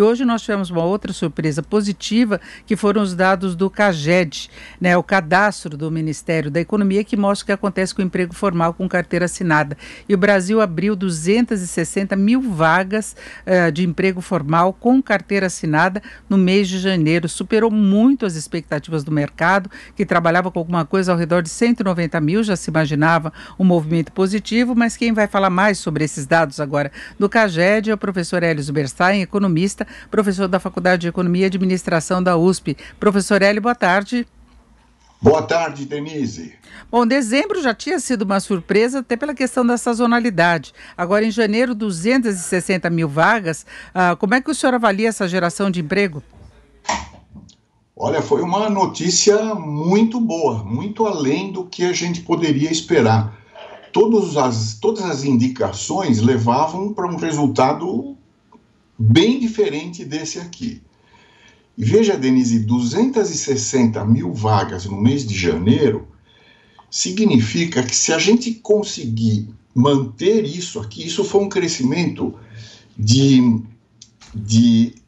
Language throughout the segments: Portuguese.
E hoje nós tivemos uma outra surpresa positiva, que foram os dados do CAGED, né, o cadastro do Ministério da Economia, que mostra o que acontece com o emprego formal com carteira assinada. E o Brasil abriu 260 mil vagas de emprego formal com carteira assinada no mês de janeiro. Superou muito as expectativas do mercado, que trabalhava com alguma coisa ao redor de 190 mil, já se imaginava um movimento positivo, mas quem vai falar mais sobre esses dados agora do CAGED é o professor Hélio Zuberstein, economista, professor da Faculdade de Economia e Administração da USP. Professor Hélio, boa tarde. Boa tarde, Denise. Bom, dezembro já tinha sido uma surpresa, até pela questão da sazonalidade. Agora, em janeiro, 260 mil vagas. Como é que o senhor avalia essa geração de emprego? Olha, foi uma notícia muito boa, muito além do que a gente poderia esperar. Todas as indicações levavam para um resultado bem diferente desse aqui. E veja, Denise, 260 mil vagas no mês de janeiro significa que, se a gente conseguir manter isso aqui, isso foi um crescimento de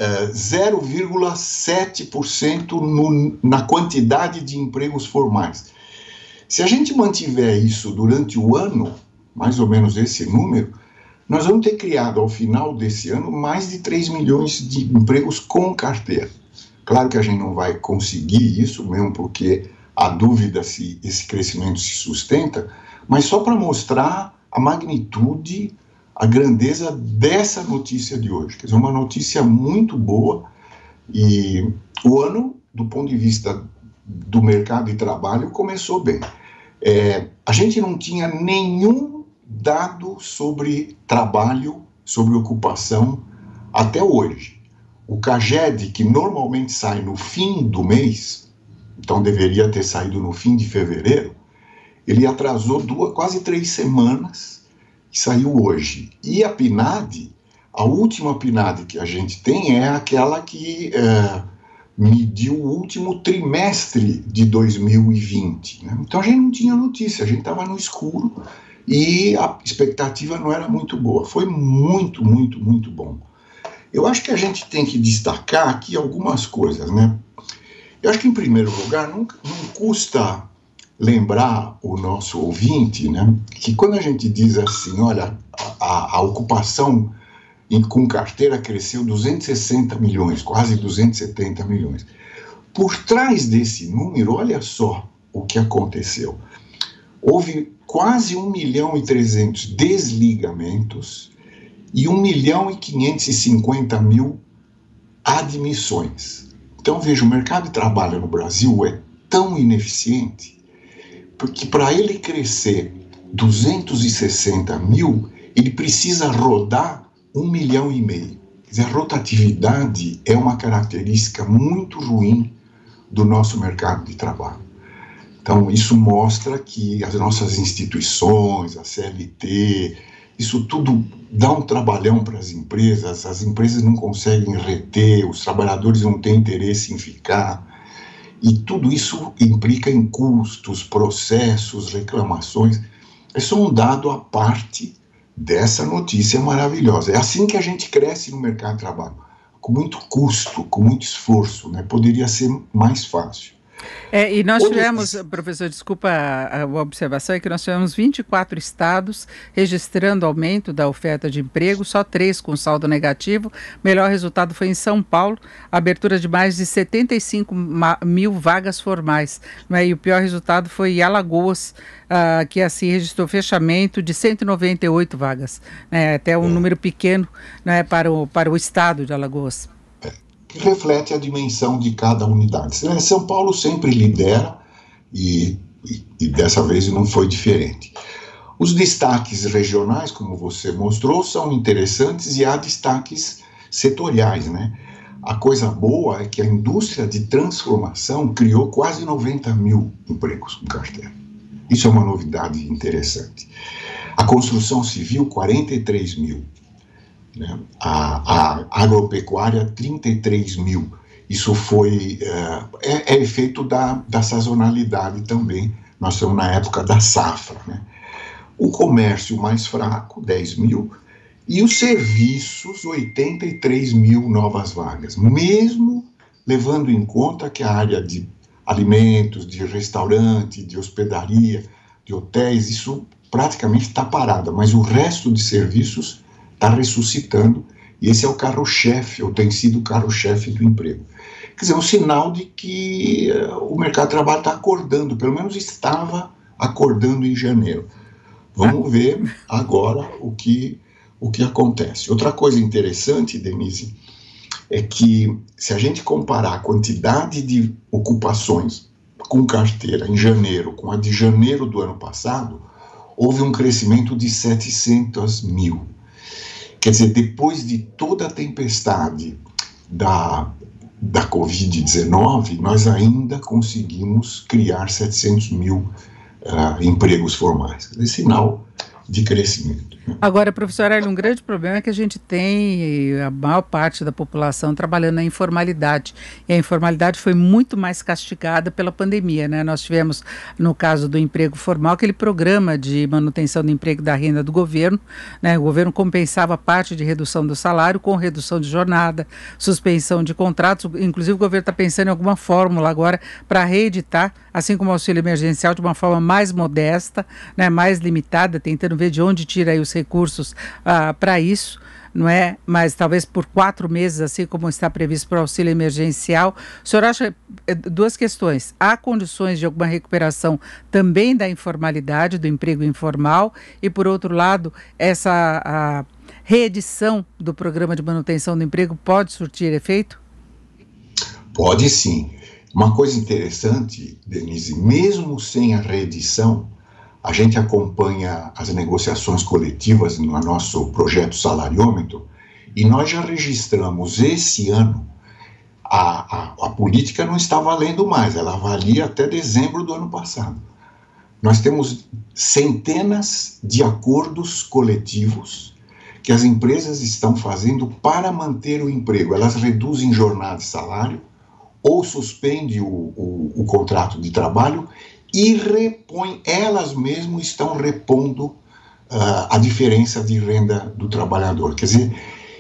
0,7% na quantidade de empregos formais. Se a gente mantiver isso durante o ano, mais ou menos esse número, nós vamos ter criado ao final desse ano mais de 3 milhões de empregos com carteira. Claro que a gente não vai conseguir isso, mesmo porque há dúvida se esse crescimento se sustenta, mas só para mostrar a magnitude, a grandeza dessa notícia de hoje. Quer dizer, uma notícia muito boa, e o ano, do ponto de vista do mercado de trabalho, começou bem. A gente não tinha nenhum dado sobre trabalho, sobre ocupação, até hoje. O CAGED, que normalmente sai no fim do mês, então deveria ter saído no fim de fevereiro, ele atrasou quase 3 semanas e saiu hoje. E a PNAD, a última PNAD que a gente tem é aquela que mediu o último trimestre de 2020. Né? Então a gente não tinha notícia, a gente estava no escuro e a expectativa não era muito boa. Foi muito, muito, muito bom. Eu acho que a gente tem que destacar aqui algumas coisas, né? Eu acho que, em primeiro lugar, não custa lembrar o nosso ouvinte, né, que quando a gente diz assim, olha, a ocupação com carteira cresceu 260 milhões, quase 270 milhões. Por trás desse número, olha só o que aconteceu. Houve quase 1.300.000 desligamentos e 1.550.000 admissões. Então, veja, o mercado de trabalho no Brasil é tão ineficiente, porque para ele crescer 260 mil, ele precisa rodar 1,5 milhão. Quer dizer, a rotatividade é uma característica muito ruim do nosso mercado de trabalho. Então, isso mostra que as nossas instituições, a CLT, isso tudo dá um trabalhão para as empresas não conseguem reter, os trabalhadores não têm interesse em ficar, e tudo isso implica em custos, processos, reclamações. É só um dado à parte dessa notícia maravilhosa. É assim que a gente cresce no mercado de trabalho, com muito custo, com muito esforço, né? Poderia ser mais fácil. E nós tivemos, professor, desculpa a observação, é que nós tivemos 24 estados registrando aumento da oferta de emprego, só 3 com saldo negativo. Melhor resultado foi em São Paulo, abertura de mais de 75 mil vagas formais. Né? E o pior resultado foi em Alagoas, que assim registrou fechamento de 198 vagas. Né? Até um número pequeno, né, para o estado de Alagoas. Que reflete a dimensão de cada unidade. São Paulo sempre lidera e dessa vez não foi diferente. Os destaques regionais, como você mostrou, são interessantes e há destaques setoriais, né? A coisa boa é que a indústria de transformação criou quase 90 mil empregos com carteira. Isso é uma novidade interessante. A construção civil, 43 mil. A agropecuária, 33 mil. Isso foi efeito da sazonalidade também. Nós estamos na época da safra. Né? O comércio mais fraco, 10 mil, E os serviços, 83 mil novas vagas, mesmo levando em conta que a área de alimentos, de restaurante, de hospedaria, de hotéis, isso praticamente está parada, mas o resto de serviços está ressuscitando, e esse é o carro-chefe, ou tem sido o carro-chefe do emprego. Quer dizer, um sinal de que o mercado de trabalho está acordando, pelo menos estava acordando em janeiro. Vamos ver agora o que acontece. Outra coisa interessante, Denise, é que se a gente comparar a quantidade de ocupações com carteira em janeiro com a de janeiro do ano passado, houve um crescimento de 700 mil. Quer dizer, depois de toda a tempestade da Covid-19, nós ainda conseguimos criar 700 mil empregos formais. É sinal de crescimento. Agora, professor Hélio, um grande problema é que a gente tem a maior parte da população trabalhando na informalidade. E a informalidade foi muito mais castigada pela pandemia, né? Nós tivemos, no caso do emprego formal, aquele programa de manutenção do emprego e da renda do governo, né? O governo compensava parte de redução do salário com redução de jornada, suspensão de contratos. Inclusive, o governo está pensando em alguma fórmula agora para reeditar, assim como o auxílio emergencial, de uma forma mais modesta, né? Mais limitada, tentando ver de onde tira aí os recursos para isso, não é? Mas talvez por 4 meses, assim como está previsto para o auxílio emergencial. O senhor acha duas questões: há condições de alguma recuperação também da informalidade, do emprego informal, e por outro lado, essa reedição do programa de manutenção do emprego pode surtir efeito? Pode sim. Uma coisa interessante, Denise, mesmo sem a reedição, a gente acompanha as negociações coletivas no nosso projeto Salariômetro, e nós já registramos esse ano, a política não está valendo mais, ela valia até dezembro do ano passado. Nós temos centenas de acordos coletivos que as empresas estão fazendo para manter o emprego. Elas reduzem jornada e salário, ou suspendem o contrato de trabalho, e repõem, elas mesmas estão repondo a diferença de renda do trabalhador. Quer dizer,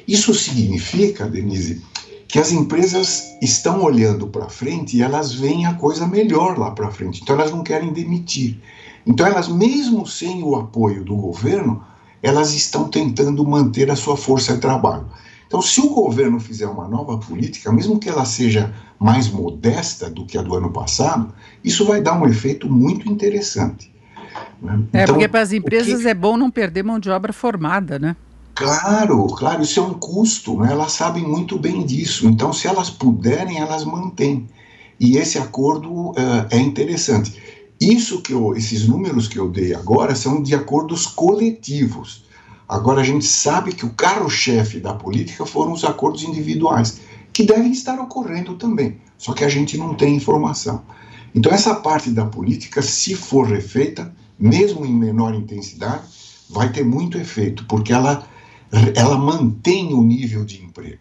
isso significa, Denise, que as empresas estão olhando para frente e elas veem a coisa melhor lá para frente. Então elas não querem demitir. Então elas, mesmo sem o apoio do governo, elas estão tentando manter a sua força de trabalho. Então, se o governo fizer uma nova política, mesmo que ela seja mais modesta do que a do ano passado, isso vai dar um efeito muito interessante. Né? Então, porque para as empresas é bom não perder mão de obra formada, né? Claro, isso é um custo, né? Elas sabem muito bem disso. Então, se elas puderem, elas mantêm. E esse acordo é interessante. Esses números que eu dei agora são de acordos coletivos. Agora, a gente sabe que o carro-chefe da política foram os acordos individuais, que devem estar ocorrendo também, só que a gente não tem informação. Então, essa parte da política, se for refeita, mesmo em menor intensidade, vai ter muito efeito, porque ela mantém o nível de emprego.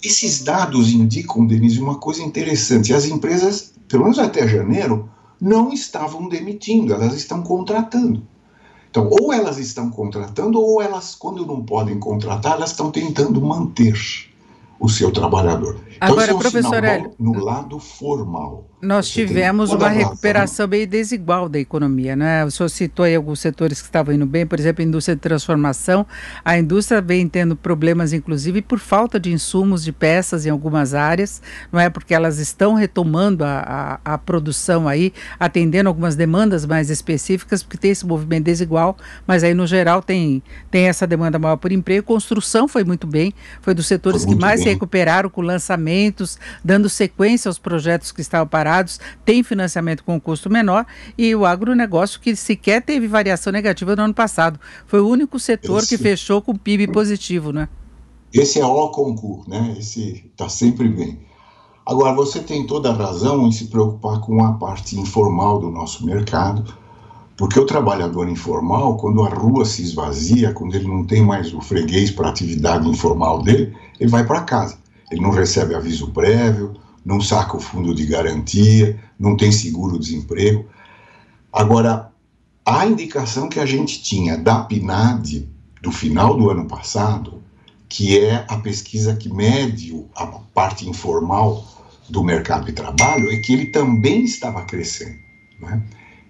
Esses dados indicam, Denise, uma coisa interessante: as empresas, pelo menos até janeiro, não estavam demitindo, elas estão contratando. Então, ou elas estão contratando, ou elas, quando não podem contratar, elas estão tentando manter o seu trabalhador. Então, agora, professor Hélio, no lado formal. nós tivemos uma recuperação bem desigual da economia, né? O senhor citou aí alguns setores que estavam indo bem, por exemplo, a indústria de transformação. A indústria vem tendo problemas, inclusive, por falta de insumos, de peças em algumas áreas, não é? Porque elas estão retomando a produção aí, atendendo algumas demandas mais específicas, porque tem esse movimento desigual, mas aí, no geral, tem essa demanda maior por emprego. Construção foi muito bem, foi dos setores que mais se recuperaram com lançamentos, dando sequência aos projetos que estavam parados, tem financiamento com custo menor, e o agronegócio, que sequer teve variação negativa no ano passado. Foi o único setor que fechou com PIB positivo, né? Esse é o concurso, né? Esse está sempre bem. Agora, você tem toda a razão em se preocupar com a parte informal do nosso mercado, porque o trabalhador informal, quando a rua se esvazia, quando ele não tem mais o freguês para a atividade informal dele, ele vai para casa. Ele não recebe aviso prévio, não saca o fundo de garantia, não tem seguro-desemprego. Agora, a indicação que a gente tinha da PNAD do final do ano passado, que é a pesquisa que mede a parte informal do mercado de trabalho, é que ele também estava crescendo, né?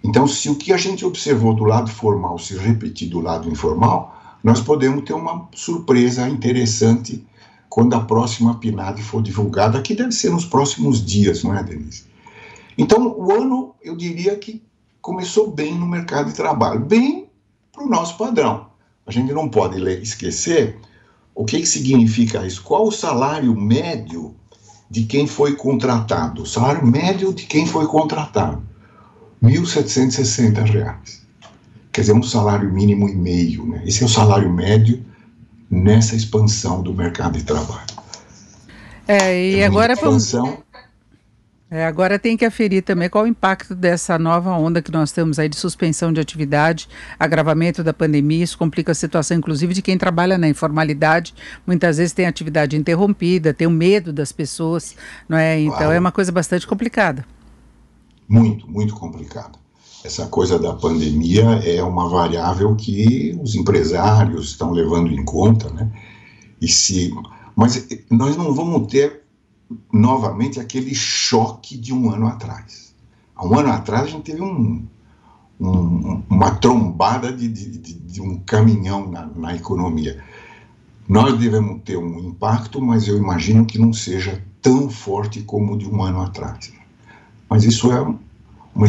Então, se o que a gente observou do lado formal se repetir do lado informal, nós podemos ter uma surpresa interessante quando a próxima PNAD for divulgada, que deve ser nos próximos dias, não é, Denise? Então, o ano, eu diria que começou bem no mercado de trabalho, bem para o nosso padrão. A gente não pode esquecer o que significa isso. Qual o salário médio de quem foi contratado? O salário médio de quem foi contratado, R$ 1.760. Quer dizer, um salário mínimo e meio, né? Esse é o salário médio nessa expansão do mercado de trabalho. E agora agora tem que aferir também qual o impacto dessa nova onda que nós temos aí de suspensão de atividade, agravamento da pandemia. Isso complica a situação, inclusive, de quem trabalha na informalidade. Muitas vezes tem atividade interrompida, tem o medo das pessoas, não é? Então, claro, é uma coisa bastante complicada. Muito, muito complicada. Essa coisa da pandemia é uma variável que os empresários estão levando em conta, né? Mas nós não vamos ter novamente aquele choque de um ano atrás. Há um ano atrás a gente teve uma trombada de um caminhão na economia. Nós devemos ter um impacto, mas eu imagino que não seja tão forte como o de um ano atrás. Mas isso é uma